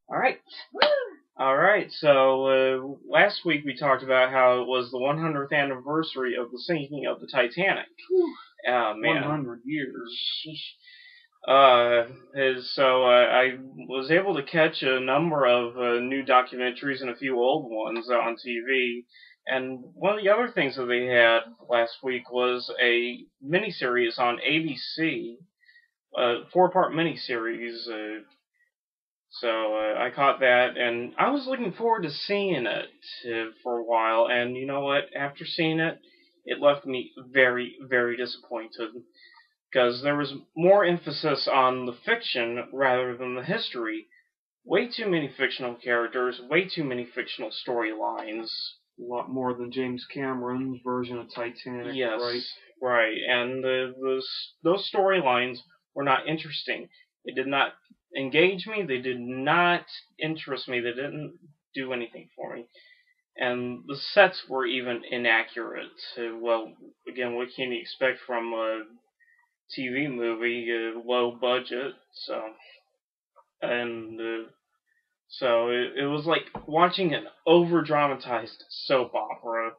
Alright. Alright, so last week we talked about how it was the 100th anniversary of the sinking of the Titanic. Oh, man. 100 years. Sheesh. I was able to catch a number of new documentaries and a few old ones on TV. And one of the other things that they had last week was a miniseries on ABC, a 4-part miniseries. I caught that, and I was looking forward to seeing it for a while. And you know what? After seeing it, it left me very, very disappointed. Because there was more emphasis on the fiction rather than the history. Way too many fictional characters, way too many fictional storylines. A lot more than James Cameron's version of Titanic, yes, right? Right, and those storylines were not interesting. They did not engage me, they did not interest me, they didn't do anything for me. And the sets were even inaccurate. Well, again, what can you expect from a TV movie, low budget, so it was like watching an over-dramatized soap opera.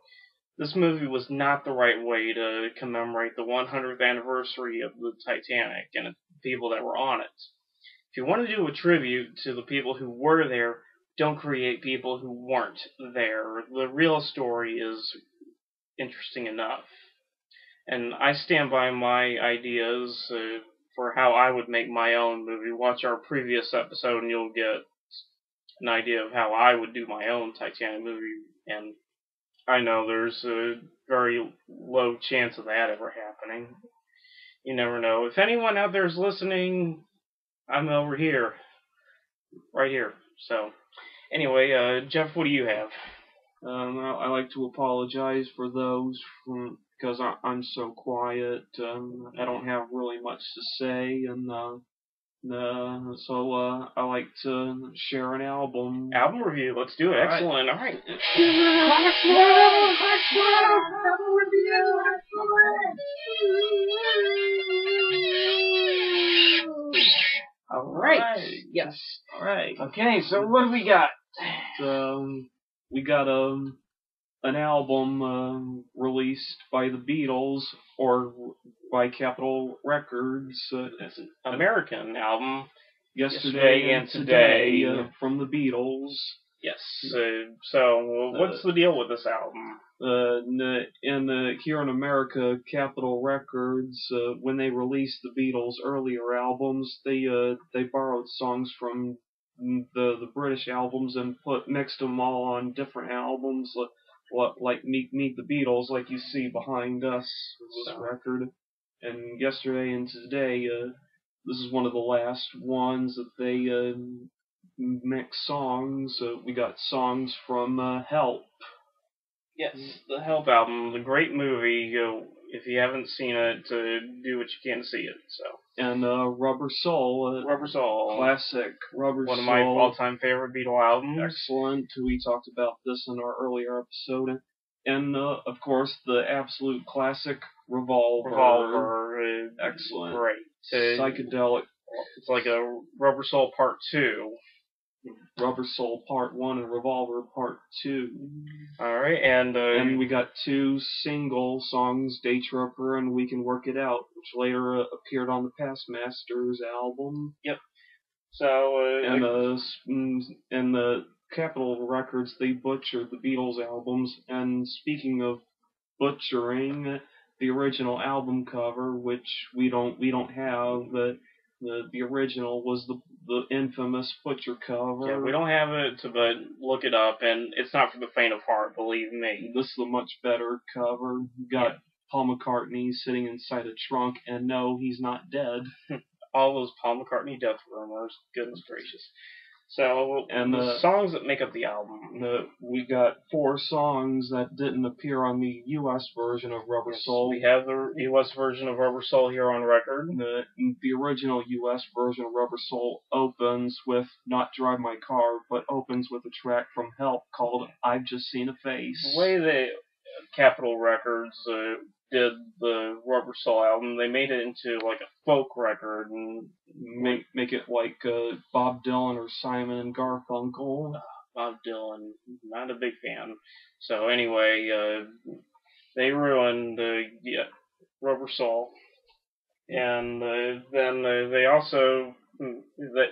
This movie was not the right way to commemorate the 100th anniversary of the Titanic and the people that were on it. If you want to do a tribute to the people who were there, don't create people who weren't there. The real story is interesting enough. And I stand by my ideas for how I would make my own movie. Watch our previous episode and you'll get an idea of how I would do my own Titanic movie. And I know there's a very low chance of that ever happening. You never know. If anyone out there is listening, I'm over here. Right here. So, anyway, Jeff, what do you have? I like to apologize for those because I'm so quiet. I don't have really much to say, and so I like to share an album. Album review. Let's do it. All excellent. All right. Album review. Excellent. All right. Yes. All right. Okay. So what do we got? We got an album released by the Beatles or by Capitol Records. It's an American album. Yesterday and Today from the Beatles. Yes. What's the deal with this album? Here in America, Capitol Records, when they released the Beatles' earlier albums, they borrowed songs from the British albums and mixed them all on different albums, like Meet the Beatles, like you see behind us, this record. And Yesterday and Today, this is one of the last ones that they mix songs. We got songs from Help. Yes, the Help album, the great movie. If you haven't seen it, do what you can to see it. So. And Rubber Soul. Rubber Soul. Classic Rubber Soul. One of my all-time favorite Beatle albums. Excellent. We talked about this in our earlier episode. And, of course, the absolute classic Revolver. Excellent. Great. Psychedelic. It's like a Rubber Soul Part 2. Rubber Soul Part 1 and Revolver Part 2. Alright, and we got two single songs, Day Tripper and We Can Work It Out, which later appeared on the Past Masters album. Yep. So, and the Capitol Records, they butchered the Beatles albums, and speaking of butchering, the original album cover, which we don't have, the original was the infamous Butcher cover. Yeah, we don't have it, but look it up, and it's not for the faint of heart, believe me. This is a much better cover. You got Paul McCartney sitting inside a trunk, and no, he's not dead. All those Paul McCartney death rumors, goodness gracious. So, And the songs that make up the album. We got 4 songs that didn't appear on the U.S. version of Rubber Soul. We have the U.S. version of Rubber Soul here on record. The original U.S. version of Rubber Soul opens with Not Drive My Car, but opens with a track from Help called I've Just Seen a Face. The way that Capitol Records did the Rubber Soul album, they made it into like a folk record and make it like Bob Dylan or Simon and Garfunkel. Bob Dylan, not a big fan. So anyway, they ruined Rubber Soul, and then they also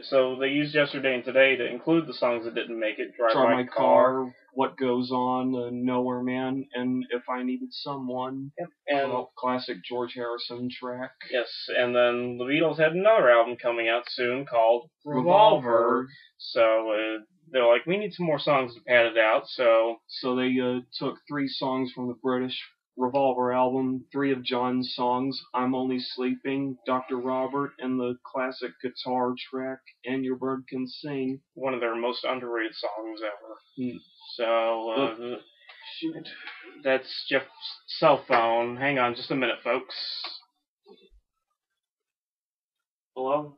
so they used Yesterday and Today to include the songs that didn't make it. Drive My Car, What Goes On, Nowhere Man, and If I Needed Someone. Yep. And classic George Harrison track. Yes, and then the Beatles had another album coming out soon called Revolver. So they're like, we need some more songs to pad it out. So they took 3 songs from the British Revolver album, 3 of John's songs, I'm Only Sleeping, Dr. Robert, and the classic guitar track, And Your Bird Can Sing. One of their most underrated songs ever. So, shoot. That's Jeff's cell phone. Hang on just a minute, folks. Hello?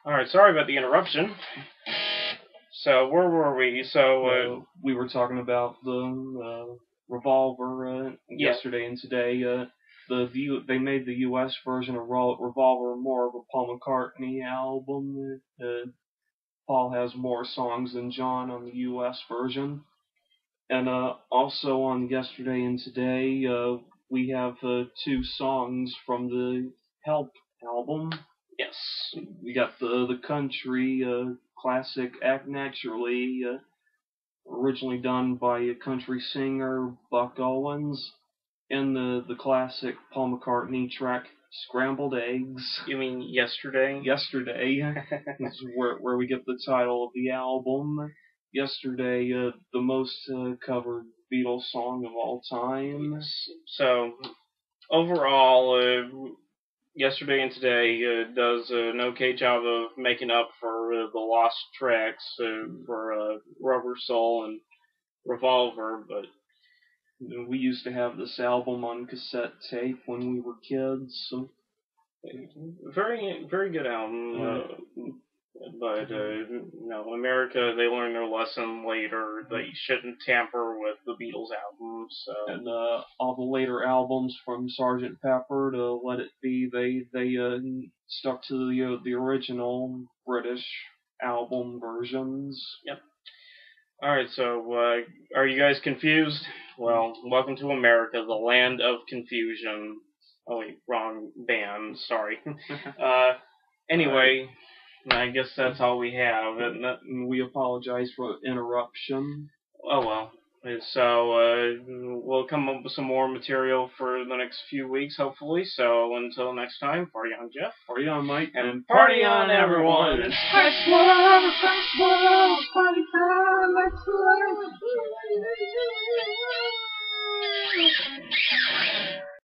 Alright, sorry about the interruption. So, where were we? So, we were talking about the Revolver Yesterday and Today. They made the U.S. version of Revolver more of a Paul McCartney album. Paul has more songs than John on the U.S. version. And also on Yesterday and Today, we have 2 songs from the Help album. Yes. We got the country classic Act Naturally, originally done by a country singer, Buck Owens, and the classic Paul McCartney track, Scrambled Eggs. You mean Yesterday? Yesterday is where we get the title of the album. Yesterday, the most covered Beatles song of all time. So, overall, Yesterday and Today does an okay job of making up for the lost tracks for Rubber Soul and Revolver, but we used to have this album on cassette tape when we were kids. So. Very, very good album. But America, they learned their lesson later. They shouldn't tamper with the Beatles albums. So. And all the later albums from Sgt. Pepper to Let It Be, they stuck to the original British album versions. Yep. Alright, so are you guys confused? Well, welcome to America, the land of confusion. Oh wait, wrong band, sorry. Anyway, I guess that's all we have. And we apologize for interruption. Oh well. So, we'll come up with some more material for the next few weeks, hopefully. So, until next time, party on, Jeff. Party on, Mike. And party on, everyone. Fresh world, party time.